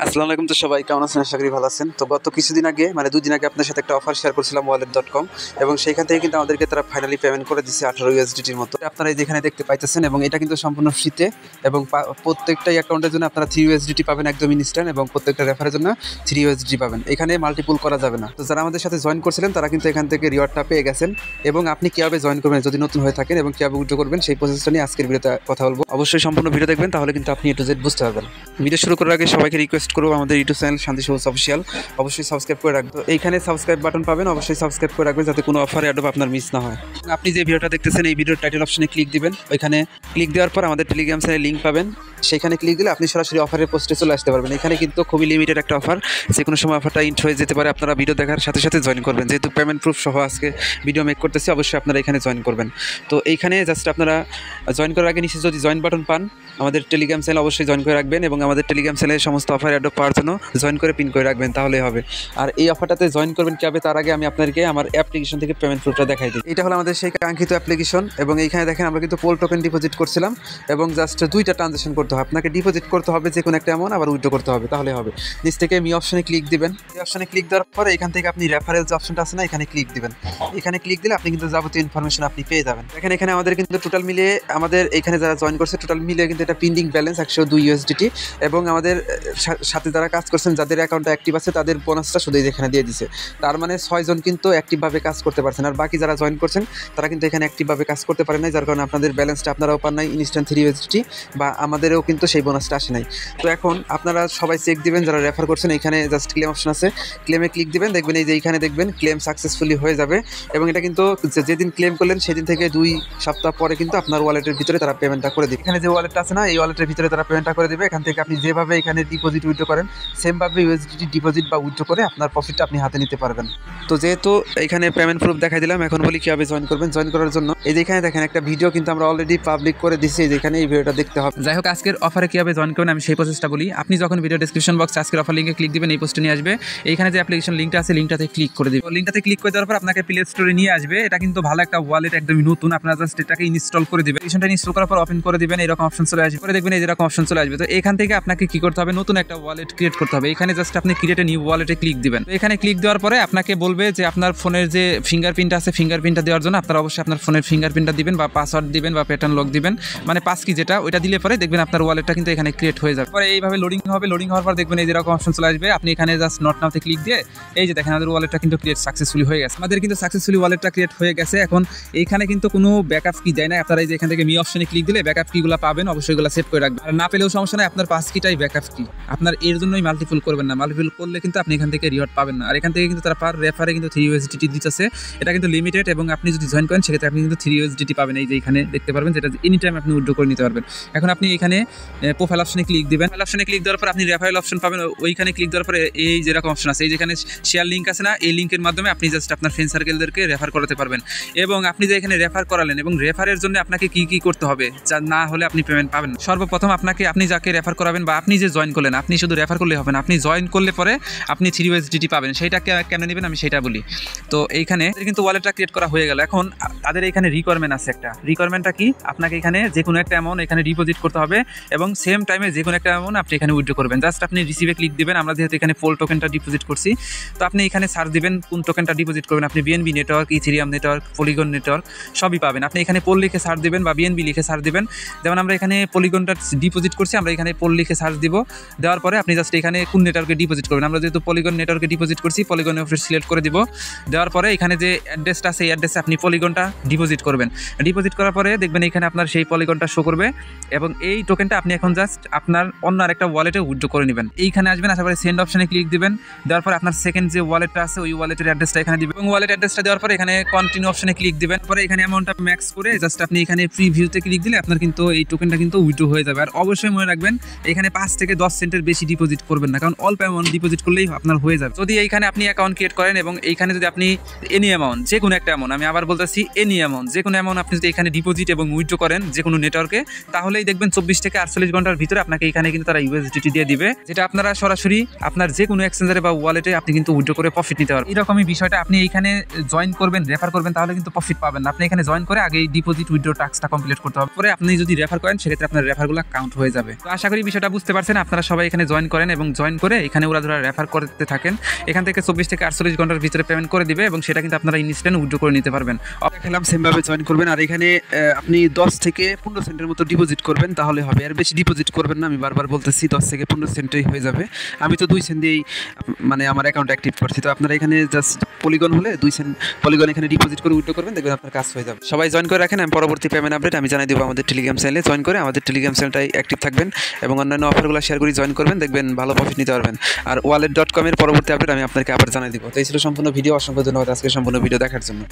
আসসালামু আলাইকুম। তো সবাই কেমন আছেন? আশা করি ভালো আছেন। তো গত কিছুদিন আগে মানে 2 দিন আগে আপনার সাথে একটা অফার শেয়ার করছিলাম wallet.com এবং সেইখান থেকে কিন্তু আমাদেরকে তারা ফাইনালি পেমেন্ট করে দিচ্ছে 18 USDTর মতো। আপনারা এই যেখানে দেখতে পাইতেছেন এবং এটা কিন্তু সম্পূর্ণ ফ্রিতে এবং প্রত্যেকটা অ্যাকাউন্টের জন্য আপনারা 3 USDT পাবেন একদম ইনস্ট্যান্ট এবং প্রত্যেকটা রেফারের জন্য 3 USDT পাবেন। এখানে মাল্টিপুল করা যাবে না। তো যারা আমাদের সাথে জয়েন করছিলেন তারা কিন্তু এখান থেকে রিওয়ার্ডটা পেয়ে গেছেন এবং আপনি কিভাবে জয়েন করবেন যদি নতুন হয়ে থাকেন এবং কিভাবে উইথড্র করবেন সেই প্রসেসটা নিয়ে আজকের ভিডিওতে কথা বলবো। অবশ্যই সম্পূর্ণ ভিডিও দেখবেন, তাহলে কিন্তু আপনি A to Z বুঝতে পারবেন। ভিডিও শুরু করার আগে সবাইকে রিকোয়েস্ট করবো আমাদের ইউটিউব চ্যানেল শান্তি সবুজ অফিসিয়াল অবশ্যই সাবস্ক্রাইব করে রাখবেন। তো এইখানে সাবস্ক্রাইব বাটন পাবেন, অবশ্যই সাবস্ক্রাইব করে রাখবেন যাতে কোনো অফার অ্যাড আপনার মিস না হয়। আপনি যে ভিডিওটা দেখতেছেন এই ভিডিওর টাইটেল অপশনে ক্লিক দিবেন, ওইখানে ক্লিক দেওয়ার পর আমাদের টেলিগ্রাম চ্যানেলের লিঙ্ক পাবেন, সেখানে ক্লিক দিলে আপনি সরাসরি অফারের পোস্টে চলে আসতে পারবেন। এখানে কিন্তু খুবই লিমিটেড একটা অফার, যে কোনো সময় অফারটা ইন্ট হয়ে যেতে পারে। আপনারা ভিডিও দেখার সাথে সাথে জয়েন করবেন, যেহেতু পেমেন্ট প্রুফ সহ আজকে ভিডিও মেক করতেছি, অবশ্যই আপনারা এখানে জয়েন করবেন। তো এইখানে জাস্ট আপনারা জয়েন করার আগে নিচে যদি জয়েন বাটন পান আমাদের টেলিগ্রাম চ্যানেল অবশ্যই জয়েন করে রাখবেন এবং আমাদের টেলিগ্রাম চ্যানেলের সমস্ত অফার অ্যাড পাওয়ার জন্য জয়েন করে পিন করে রাখবেন, তাহলেই হবে। আর এই অফারটাতে জয়েন করবেন কীভাবে তার আগে আমি আপনাদেরকে আমার অ্যাপ্লিকেশন থেকে পেমেন্ট প্রুফটা দেখাই দিই। এটা হলো আমাদের সেই কাঙ্ক্ষিত অ্যাপ্লিকেশন এবং এইখানে দেখেন আমরা কিন্তু পোল টোকেন ডিপোজিট করছিলাম এবং জাস্ট 2টা ট্রানজাকশন করতে হবে। আপনাকে ডিপোজিট করতে হবে যে কোনো একটা অ্যামাউন্ট, আবার উইথড্র করতে হবে, তাহলে হবে। নিচ থেকে মি অপশনে ক্লিক দিবেন, এই অপশনে ক্লিক দেওয়ার পরে এখান থেকে আপনি রেফারেল যে অপশনটা আছে না, এখানে ক্লিক দিবেন। এখানে ক্লিক দিলে আপনি কিন্তু যাবতীয় ইনফরমেশন আপনি পেয়ে যাবেন। দেখেন এখানে আমাদের কিন্তু টোটাল মিলিয়ে আমাদের এখানে যারা জয়েন করছে টোটাল মিলিয়ে কিন্তু এটা পেন্ডিং ব্যালেন্স 102 USDT এবং আমাদের সাথে যারা কাজ করছেন যাদের অ্যাকাউন্টটা অ্যাক্টিভ আছে তাদের বোনাসটা শুধু এখানে দিয়ে দিছে। তার মানে 6 জন কিন্তু অ্যাক্টিভভাবে কাজ করতে পারছেন, আর বাকি যারা জয়েন করছেন তারা কিন্তু এখানে অ্যাক্টিভভাবে কাজ করতে পারেন নাই, যার কারণে আপনাদের ব্যালেন্সটা আপনারাও পান নাই ইনস্ট্যান্ট 3 USDT বা আমাদেরও কিন্তু সেই বোনাসটা আসে নাই। তো এখন আপনারা সবাই চেক দিবেন যারা রেফার করছেন, এখানে জাস্ট ক্লেম অপশন আছে, ক্লেমে ক্লিক দিবেন, দেখবেন এই যে এইখানে দেখবেন ক্লেম সাকসেসফুলি হয়ে যাবে এবং এটা কিন্তু যেদিন ক্লেম করলেন সেদিন থেকে 2 সপ্তাহ পরে কিন্তু আপনার ওয়ালেটের ভিতরে তারা পেমেন্টটা করে দিবে। এখানে যে ওয়ালেটটা আছে না, এই ওয়ালেটের ভিতরে তারা পেমেন্টটা করে দিবে। এখান থেকে আপনি যেভাবে এখানে ডিপোজিট উইথড্র করেন সেমভাবে USDT ডিপোজিট বা উইথড্র করে আপনার প্রফিটটা আপনি হাতে নিতে পারবেন। তো যেহেতু এখানে পেমেন্ট প্রুফ দেখাই দিলাম, এখন বলি কীভাবে জয়েন করবেন। জয়েন করার জন্য এই যে এখানে দেখেন একটা ভিডিও কিন্তু আমরা অলরেডি পাবলিক করে দিচ্ছি, যেখানে এই ভিডিওটা দেখতে হবে। যাই হোক, আজকের অফারে কীভাবে জয়েন করবেন আমি সেই প্রসেসটা বলি। আপনি যখন ভিডিও ডেসক্রিপশন বক্সে আজকের অফার লিঙ্কে ক্লিক দিবেন, এই পোস্টে নিয়ে আসবে। এইখানে যে অ্যাপ্লিকেশন লিঙ্কটা আছে লিঙ্কটাতে ক্লিক করে দিবেন। লিঙ্কটাতে ক্লিক করে দেওয়ার পর আপনাকে প্লে স্টোরে নিয়ে আসবে। এটা কিন্তু ভালো একটা ওয়ালেট, একদমই নতুন। আপনারা জাস্ট এটাকে ইনস্টল করে দিবেন। অ্যাপ্লিকেশনটা ইনস্টল করার পর ওপেন করে দিবেন, এরকম অপশন চলে আসবে। পরে দেখবেন এরকম অপশন চলে আসবে। তো এখান থেকে আপনাকে কি করতে হবে, নতুন একটা ওয়ালেট ক্রিয়েট করতে হবে। এখানে জাস্ট আপনি ক্রিয়েট এ নিউ ওয়ালেটে ক্লিক দিবেন। তো এখানে ক্লিক দেওয়ার পরে আপনাকে বলবে যে আপনার ফোনের যে ফিঙ্গারপ্রিন্ট আছে, ফিঙ্গারপ্রিন্টটা দেওয়ার জন্য আপনারা অবশ্যই আপনার ফোনের ফিঙ্গারপ্রিন্টটা দিবেন বা পাসওয়ার্ড দিবেন বা প্যাটার্ন লক দিবেন, মানে পাস কি যেটা ওইটা দিলে পরে দেখবেন আপনার ওয়ালেটটা কিন্তু এখানে ক্রিয়েট হয়ে যাবে। পরে এইভাবে লোডিং হবে। লোডিং হওয়ার পর দেখবেন এই যেরকম অপশন চলে আসবে। আপনি এখানে জাস্ট নট নাওতে ক্লিক দিয়ে এই যে দেখেন আমাদের ওয়ালেটটা কিন্তু ক্রিয়েট সাকসেসফুলি হয়ে গেছে। আমাদের কিন্তু সাকসেসফুলি ওয়ালেটটা ক্রিয়েট হয়ে গেছে। এখন এইখানে কিন্তু কোনো ব্যাকআপ কি দেয় না। আপনারা এই যে এখান থেকে মি অপশনে ক্লিক দিলে ব্যাকআপ কিগুলো পাবেন, অবশ্যই এগুলো সেভ করে রাখবেন। আর না পেলেও সমস্যা নাই, আপনার পাস কিটাই ব্যাকআপ কি। আপনার এর জন্যই মাল্টিপুল করবেন না, মাল্টিপুল করলে কিন্তু আপনি এখান থেকে রিওয়ার্ড পাবেন না। আর এখান থেকে কিন্তু তারা পার রেফারে কিন্তু 3 USDT দিতেছে। এটা কিন্তু লিমিটেড এবং আপনি যদি জয়েন করেন সেক্ষেত্রে আপনি কিন্তু 3 USDT পাবেন। এই যে এখানে দেখতে পারবেন, যেটা এনি টাইম আপনি উইথড্র করে নিতে পারবেন। এখন আপনি এখানে প্রোফাইল অপশনে ক্লিক দিবেন। প্রোফাইল অপশনে ক্লিক দেওয়ার পর আপনি রেফারেল অপশন পাবেন। ওইখানে ক্লিক দেওয়ার পরে এই যেরকম অপশন আছে, এই যেখানে শেয়ার লিঙ্ক আছে না, এই লিঙ্কের মাধ্যমে আপনি জাস্ট আপনার ফ্রেন্ড সার্কেলদেরকে রেফার করাতে পারবেন। এবং আপনি যে এখানে রেফার করালেন এবং রেফারের জন্য আপনাকে কি কি করতে হবে, যা না হলে আপনি পেমেন্ট পাবেন। সর্বপ্রথম আপনি যাকে রেফার করাবেন বা আপনি যে জয়েন করলেন, আপনি শুধু রেফার করলে হবে না, আপনি জয়েন করলে পরে আপনি 3 USDT পাবেন। সেইটা কেন নেবেন আমি সেটা বলি। তো এইখানে কিন্তু ওয়ালেটটা ক্রিয়েট করা হয়ে গেল। এখন তাদের এখানে রিকোয়ারমেন্ট আছে একটা। রিকোয়ারমেন্টটা কি, আপনাকে এখানে যে কোনো একটা অ্যামাউন্ট এখানে ডিপোজিট করতে হবে এবং সেম টাইমে যে কোনো একটা অ্যামাউন্ট আপনি এখানে উইথড্র করবেন। জাস্ট আপনি রিসিভে ক্লিক দিবেন। আমরা যেহেতু এখানে পোল টোকেনটা ডিপোজিট করছি, তো আপনি এখানে সার্চ দিবেন কোন টোকেনটা ডিপোজিট করবেন। আপনি BNB network, Ethereum network, polygon network সবই পাবেন। আপনি এখানে পোল লিখে সার্চ দিবেন বা বিএনবি লিখে সার্চ দিবেন। যেমন আমরা এখানে পলিগনটা ডিপোজিট করছি, আমরা এখানে পোল লিখে সার্চ দিব। দেওয়ার পরে আপনি জাস্ট এখানে কোন নেটওয়ার্কে ডিপোজিট করবেন। আমরা যেহেতু পলিগন নেটওয়ার্কে ডিপোজিট করছি, পলিগনের উপরে সিলেক্ট করে দিব। দেওয়ার পরে এখানে যে অ্যাড্রেসটা আছে, এই অ্যাড্রেসে আপনি পলিগনটা ডিপোজিট করবেন। ডিপোজিট করার পরে দেখবেন এখানে আপনার সেই পলিগনটা শো করবে এবং এই টোকেনটা আপনি এখন জাস্ট আপনার অন্য আরেকটা ওয়ালেটে উইথড্র করে নেবেন। এইখানে আসবেন, আসার পরে সেন্ড অপশনে ক্লিক দিবেন। দেওয়ার পরে আপনার সেকেন্ড যে ওয়ালেটটা আছে ওই ওয়ালেটের অ্যাড্রেসটা এখানে দিবেন এবং ওয়ালেট অ্যাড্রেসটা দেওয়ার পরে এখানে কন্টিনিউ অপশনে ক্লিক দিবেন। পরে এখানে অ্যামাউন্টটা ম্যাক্স করে জাস্ট আপনি এখানে প্রিভিউতে ক্লিক দিলে আপনার কিন্তু এই টোকেনটা কিন্তু উইথড্র হয়ে যাবে। আর অবশ্যই মনে রাখবেন এখানে 5 থেকে 10 সেন্টের বেশি ডিপোজিট করবেন না, কারণ অল্প অ্যামাউন্ট ডিপোজিট করলেই আপনার হয়ে যাবে। যদি এইখানে আপনি অ্যাকাউন্ট ক্রিয়েট করেন এবং এইখানে যদি আপনি এনি অ্যামাউন্ট, যে কোনো একটা অ্যামাউন্ট, আমি আবার বলতেছি এনি অ্যামাউন্ট, যে কোনো অ্যামাউন্ট আপনি যদি এখানে ডিপোজিট এবং উইথড্র করেন যে কোনো নেটওয়ার্কে, তাহলেই দেখবেন 24 থেকে 48 ঘন্টার ভিতরে আপনাকে এখানে কিন্তু তারা USDT দিয়ে দিবে, যেটা আপনারা সরাসরি আপনার যে কোনো এক্সচেঞ্জারে বা ওয়ালেটে আপনি কিন্তু উইথড্র করে প্রফিট নিতে পারবেন। এরকমই বিষয়টা, আপনি এইখানে জয়েন করবেন, রেফার করবেন, তাহলে কিন্তু প্রফিট পাবেন না। আপনি এখানে জয়েন করে আগে ডিপোজিট উইথড্র টাস্কটা কমপ্লিট করতে হবে। পরে আপনি যদি রেফার করেন সেক্ষেত্রে আপনার রেফারগুলো কাউন্ট হয়ে যাবে। তো আশা করি বিষয়টা বুঝতে পারছেন। আপনারা সবাই এখানে জয়েন করেন এবং জয়েন করে এখানে ওরা ধরা রেফার করতে থাকেন, এখান থেকে 24 থেকে 48 ঘন্টার ভিতরে পেমেন্ট করে দিবে এবং সেটা কিন্তু আপনারা ইনস্ট্যান্ট উইথড্র করে নিতে পারবেন। দেখালাম সেমভাবে জয়েন করবেন, আর এখানে আপনি 10 থেকে 15 সেন্টের মতো ডিপোজিট করবেন তাহলে হবে, আর বেশি ডিপোজিট করবেন না, আমি বারবার বলতেছি 10 থেকে 15 সেন্টেই হয়ে যাবে। আমি তো 2 সেন্ট দিয়েই মানে আমার অ্যাকাউন্ট অ্যাক্টিভ করছি, তো আপনারা এখানে জাস্ট পলিগন হলে 2 সেন্ট পলিগন এখানে ডিপোজিট করে উইথড্র করবেন, দেখবেন আপনার কাজ হয়ে যাবে। সবাই জয়েন করে রাখেন, আমি পরবর্তী পেমেন্ট আপডেট আমি জানাই দেবো আমাদের টেলিগ্রাম চ্যানেলে। জয়েন করে আমাদের টেলিগ্রাম চ্যানেলটাই অ্যাক্টিভ থাকবেন এবং অন্যান্য অফারগুলো শেয়ার করে জয়েন করবেন, দেখবেন ভালো প্রফিট নিতে পারবেন। আর wallet.com এর পরবর্তী আপডেট আমি আপনাকে আবার জানাই দিব। তো এই ছিল সম্পূর্ণ ভিডিও, অসংখ্য ধন্যবাদ আজকে সম্পূর্ণ ভিডিও দেখার জন্য।